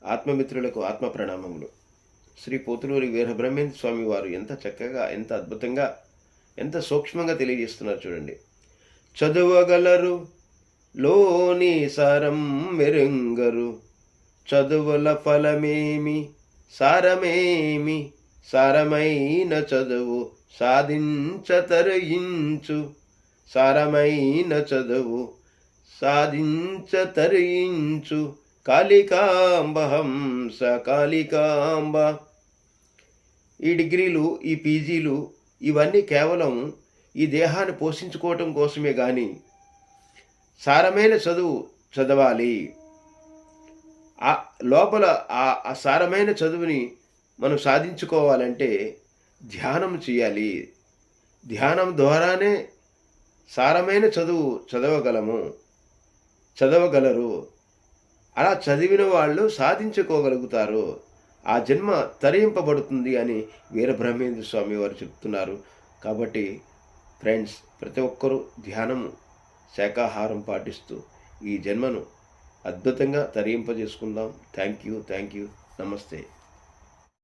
ఆత్మమిత్రులకు ఆత్మ ప్రణామములు. శ్రీ పోతులూరి వీరబ్రహ్మేంద్ర స్వామి వారు ఎంత చక్కగా, ఎంత అద్భుతంగా, ఎంత సూక్ష్మంగా తెలియజేస్తున్నారు చూడండి. చదువగలరు లోని సారం మెరుంగరు, చదువుల ఫలమేమి సారమేమి, సారమైన చదువు సాధించతరించు, సారమైన చదువు సాధించతరించు, కాళికాంబ హంస కాళికాంబ. ఈ డిగ్రీలు, ఈ పీజీలు ఇవన్నీ కేవలం ఈ దేహాన్ని పోషించుకోవటం కోసమే కానీ సారమైన చదువు చదవాలి. లోపల ఆ సారమైన చదువుని మనం సాధించుకోవాలంటే ధ్యానం చేయాలి. ధ్యానం ద్వారానే సారమైన చదువు చదవగలరు. అలా చదివిన వాళ్ళు సాధించుకోగలుగుతారు. ఆ జన్మ తరింపబడుతుంది అని వీరబ్రహ్మేంద్ర స్వామి వారు చెప్తున్నారు. కాబట్టి ఫ్రెండ్స్, ప్రతి ఒక్కరూ ధ్యానము, శాకాహారం పాటిస్తూ ఈ జన్మను అద్భుతంగా తరింపజేసుకుందాం. Thank you. నమస్తే.